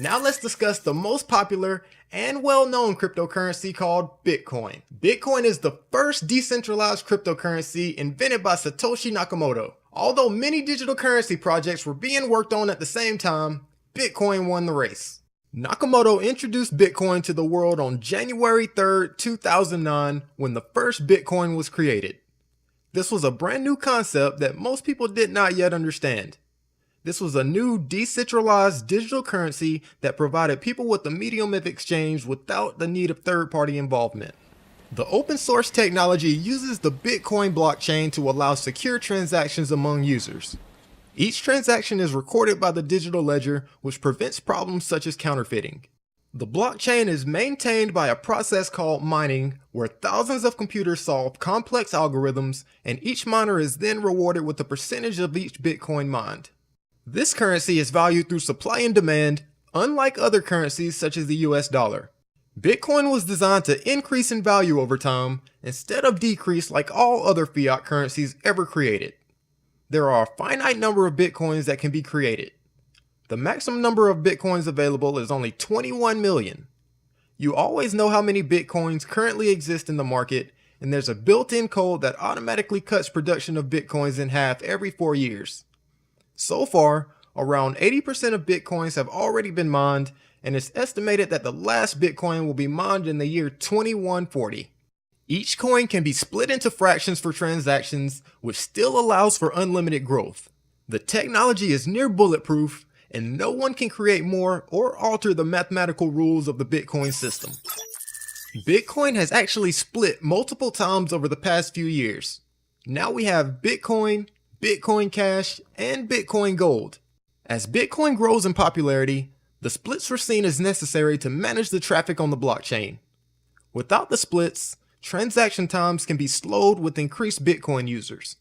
Now let's discuss the most popular and well-known cryptocurrency called Bitcoin. Bitcoin is the first decentralized cryptocurrency invented by Satoshi Nakamoto. Although many digital currency projects were being worked on at the same time, Bitcoin won the race. Nakamoto introduced Bitcoin to the world on January 3rd, 2009, when the first Bitcoin was created. This was a brand new concept that most people did not yet understand. This was a new decentralized digital currency that provided people with a medium of exchange without the need of third-party involvement. The open source technology uses the Bitcoin blockchain to allow secure transactions among users. Each transaction is recorded by the digital ledger, which prevents problems such as counterfeiting. The blockchain is maintained by a process called mining, where thousands of computers solve complex algorithms, and each miner is then rewarded with a percentage of each Bitcoin mined. This currency is valued through supply and demand, unlike other currencies such as the US dollar. Bitcoin was designed to increase in value over time, instead of decrease like all other fiat currencies ever created. There are a finite number of Bitcoins that can be created. The maximum number of Bitcoins available is only 21 million. You always know how many Bitcoins currently exist in the market, and there's a built-in code that automatically cuts production of Bitcoins in half every 4 years. So far, around 80% of Bitcoins have already been mined, and it's estimated that the last Bitcoin will be mined in the year 2140. Each coin can be split into fractions for transactions, which still allows for unlimited growth. The technology is near bulletproof, and no one can create more or alter the mathematical rules of the Bitcoin system. Bitcoin has actually split multiple times over the past few years. Now we have Bitcoin, Bitcoin Cash, and Bitcoin Gold. As Bitcoin grows in popularity, the splits were seen as necessary to manage the traffic on the blockchain. Without the splits, transaction times can be slowed with increased Bitcoin users.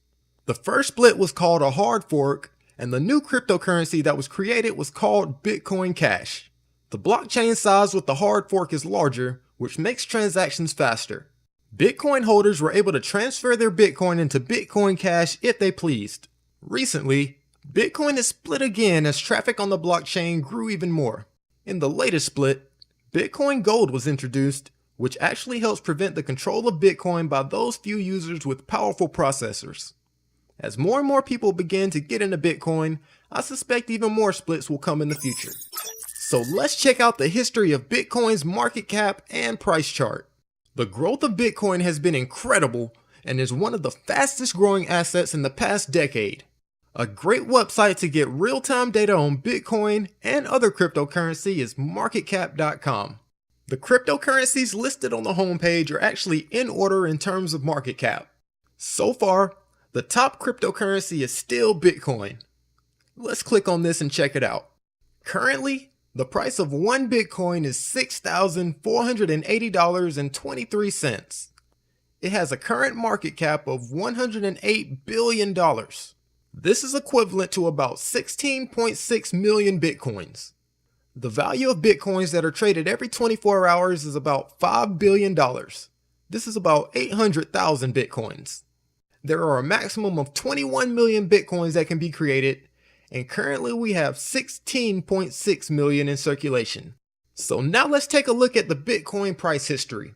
The first split was called a hard fork, and the new cryptocurrency that was created was called Bitcoin Cash. The blockchain size with the hard fork is larger, which makes transactions faster. Bitcoin holders were able to transfer their Bitcoin into Bitcoin Cash if they pleased. Recently, Bitcoin is split again as traffic on the blockchain grew even more. In the latest split, Bitcoin Gold was introduced, which actually helps prevent the control of Bitcoin by those few users with powerful processors. As more and more people begin to get into Bitcoin, I suspect even more splits will come in the future. So let's check out the history of Bitcoin's market cap and price chart. The growth of Bitcoin has been incredible and is one of the fastest growing assets in the past decade. A great website to get real-time data on Bitcoin and other cryptocurrency is marketcap.com. The cryptocurrencies listed on the homepage are actually in order in terms of market cap. So far, the top cryptocurrency is still Bitcoin. Let's click on this and check it out. Currently, the price of one Bitcoin is $6,480.23. It has a current market cap of $108 billion. This is equivalent to about 16.6 million Bitcoins. The value of Bitcoins that are traded every 24 hours is about $5 billion. This is about 800,000 Bitcoins. There are a maximum of 21 million Bitcoins that can be created, and currently we have 16.6 million in circulation. So now let's take a look at the Bitcoin price history.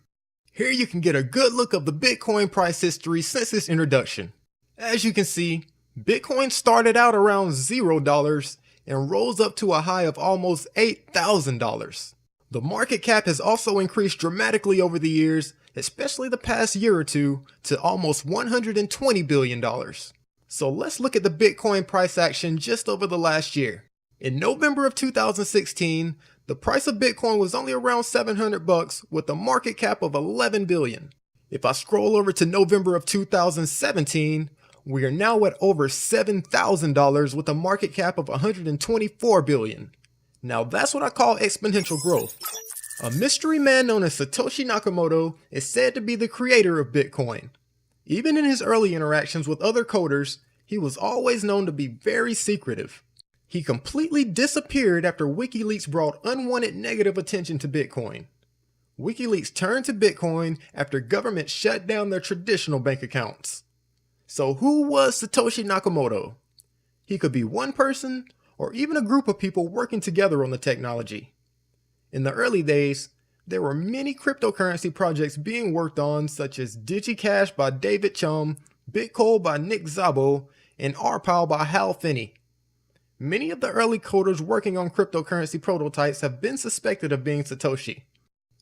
Here you can get a good look of the Bitcoin price history since its introduction. As you can see, Bitcoin started out around $0 and rose up to a high of almost $8,000. The market cap has also increased dramatically over the years, especially the past year or two, to almost $120 billion. So let's look at the Bitcoin price action just over the last year. In November of 2016, the price of Bitcoin was only around $700 with a market cap of $11 billion. If I scroll over to November of 2017, we are now at over $7,000 with a market cap of $124 billion. Now that's what I call exponential growth. A mystery man known as Satoshi Nakamoto is said to be the creator of Bitcoin. Even in his early interactions with other coders, he was always known to be very secretive. He completely disappeared after WikiLeaks brought unwanted negative attention to Bitcoin. WikiLeaks turned to Bitcoin after governments shut down their traditional bank accounts. So who was Satoshi Nakamoto? He could be one person or even a group of people working together on the technology. In the early days, there were many cryptocurrency projects being worked on, such as DigiCash by David Chum, Bitcoin by Nick Szabo, and RPow by Hal Finney. Many of the early coders working on cryptocurrency prototypes have been suspected of being Satoshi.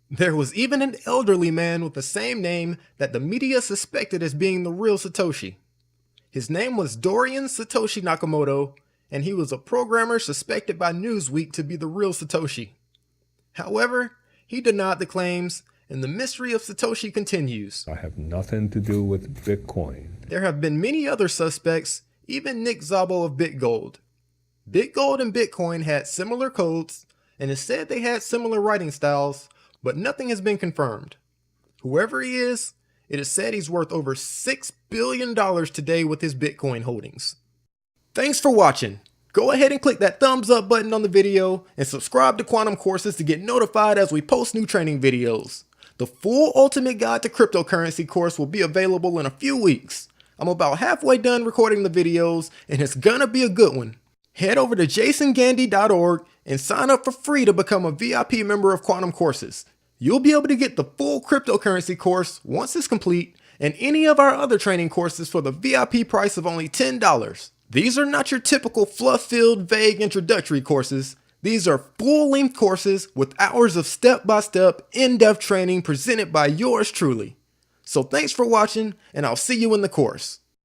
There was even an elderly man with the same name that the media suspected as being the real Satoshi. His name was Dorian Satoshi Nakamoto, and he was a programmer suspected by Newsweek to be the real Satoshi. However, he denied the claims, and the mystery of Satoshi continues. I have nothing to do with Bitcoin. There have been many other suspects, even Nick Szabo of BitGold. BitGold and Bitcoin had similar codes, and it's said they had similar writing styles, but nothing has been confirmed. Whoever he is, it is said he's worth over $6 billion today with his Bitcoin holdings. Thanks for watching. Go ahead and click that thumbs up button on the video and subscribe to Quantum Courses to get notified as we post new training videos. The full Ultimate Guide to Cryptocurrency course will be available in a few weeks. I'm about halfway done recording the videos, and it's gonna be a good one. Head over to jasongandy.org and sign up for free to become a VIP member of Quantum Courses. You'll be able to get the full cryptocurrency course once it's complete, and any of our other training courses for the VIP price of only $10. These are not your typical fluff-filled, vague introductory courses. These are full-length courses with hours of step-by-step, in-depth training presented by yours truly. So thanks for watching, and I'll see you in the course.